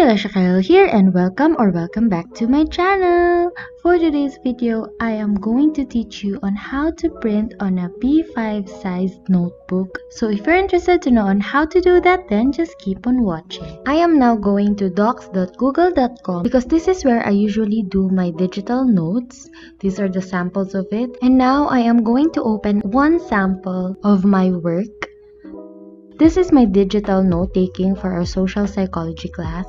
ELISHA CARLISLE here, and welcome back to my channel. For today's video, I am going to teach you on how to print on a B5 sized notebook. So if you're interested to know on how to do that, then just keep on watching. I am now going to docs.google.com because this is where I usually do my digital notes. These are the samples of it. And now I am going to open one sample of my work. This is my digital note-taking for our social psychology class.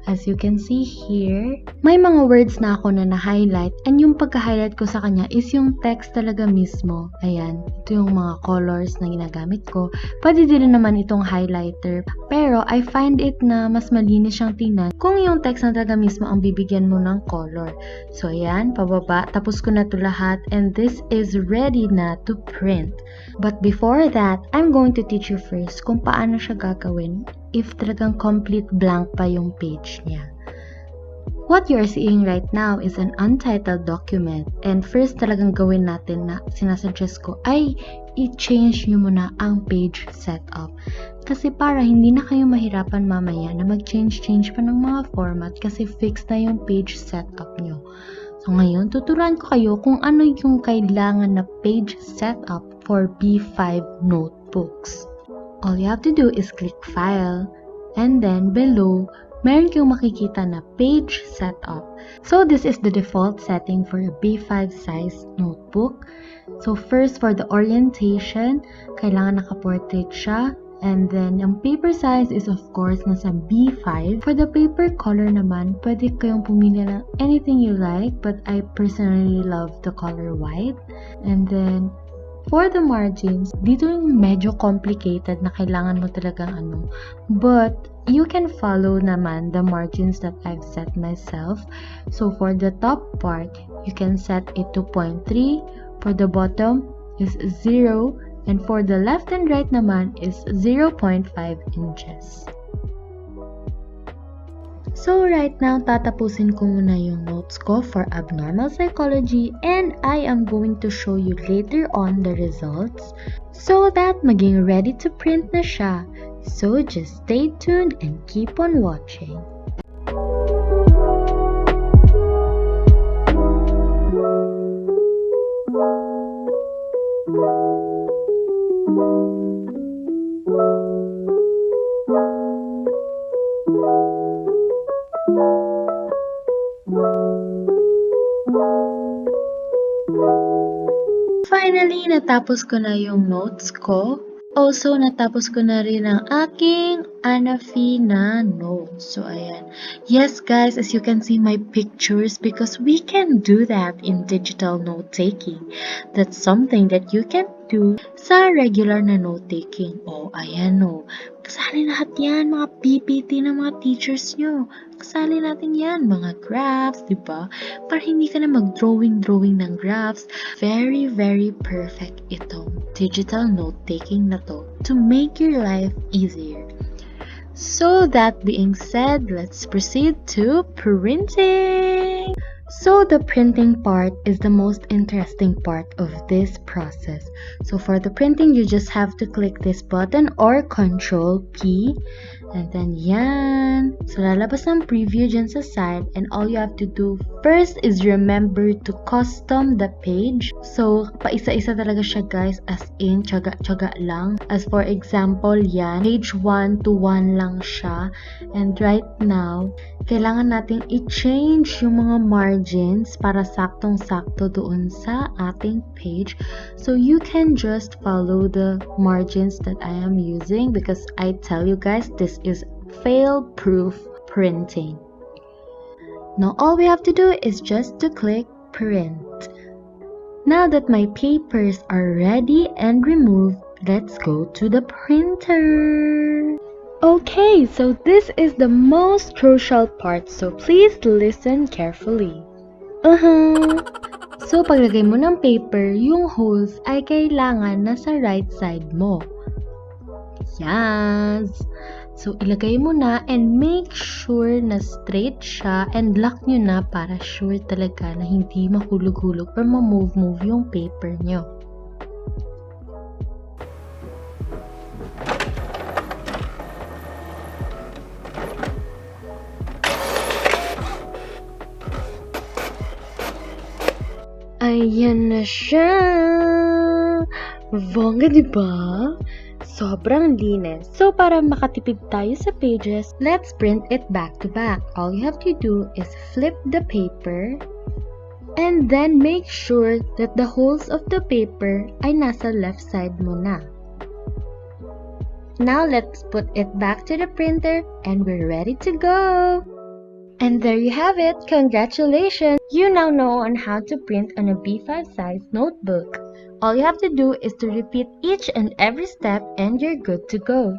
As you can see here, may mga words na ako na na-highlight, and yung pagka-highlight ko sa kanya is yung text talaga mismo. Ayan, ito yung mga colors na ginagamit ko. Pwede din naman itong highlighter, pero I find it na mas malinis siyang tingnan kung yung text na talaga mismo ang bibigyan mo ng color. So ayan, pababa, tapos ko na ito lahat, and this is ready na to print. But before that, I'm going to teach you first kung paano siya gagawin if talagang complete blank pa yung page niya. What you are seeing right now is an untitled document, and first talagang gawin natin na sinasuggest ko ay i-change nyo muna ang page setup. Kasi para hindi na kayo mahirapan mamaya na mag-change pa ng mga format kasi fixed na yung page setup nyo. So ngayon, tuturuan ko kayo kung ano yung kailangan na page setup for B5 notebooks. All you have to do is click File, and then below, meron kayong makikita na Page Setup. So this is the default setting for a B5 size notebook. So first, for the orientation, kailangan naka-portrait siya. And then, yung paper size is of course nasa B5. For the paper color naman, pwede kayong pumili ng anything you like, but I personally love the color white. And then, for the margins, dito yung medyo complicated na kailangan mo talagang ano. But, you can follow naman the margins that I've set myself. So, for the top part, you can set it to 0.3. For the bottom is 0. And for the left and right naman is 0.5 inches. So right now, tatapusin ko muna yung notes ko for abnormal psychology, and I am going to show you later on the results so that maging ready to print na siya. So just stay tuned and keep on watching. Finally, natapos ko na yung notes ko. Also, natapos ko na rin ang aking Anafi na notes. So, ayan. Yes, guys, as you can see my pictures, because we can do that in digital note-taking. That's something that you can do sa regular na note-taking. Oh, ayan o. Kasali lahat yan, mga PPT ng mga teachers nyo. Kasali natin yan, mga graphs, diba? Para hindi ka na mag-drawing ng graphs. Very, very perfect itong digital note-taking na to make your life easier. So that being said, let's proceed to printing. So the printing part is the most interesting part of this process. So for the printing, you just have to click this button or Control P. And then yan. So lalabas ng preview dyan sa side, and all you have to do first is remember to custom the page. So paisa-isa talaga siya, guys, as in tsaga lang. As for example, yan, page 1 to 1 lang siya. And right now, kailangan nating i-change yung mga margins para saktong-sakto doon sa ating page. So you can just follow the margins that I am using because I tell you guys, this is fail-proof printing. Now all we have to do is just to click print. Now that my papers are ready and removed, let's go to the printer. Okay, so this is the most crucial part, so please listen carefully. So paglagay mo ng paper, yung holes ay kailangan nasa right side mo. Yes! So ilagay mo na and make sure na straight siya, and lock nyo na para sure talaga na hindi mahulog-hulog or ma-move yung paper nyo. Ayan na siya! Bongga, diba? Sobrang linis. So, para makatipid tayo sa pages, let's print it back to back. All you have to do is flip the paper and then make sure that the holes of the paper ay nasa left side mo na. Now, let's put it back to the printer and we're ready to go! And there you have it! Congratulations! You now know on how to print on a B5 size notebook. All you have to do is to repeat each and every step and you're good to go.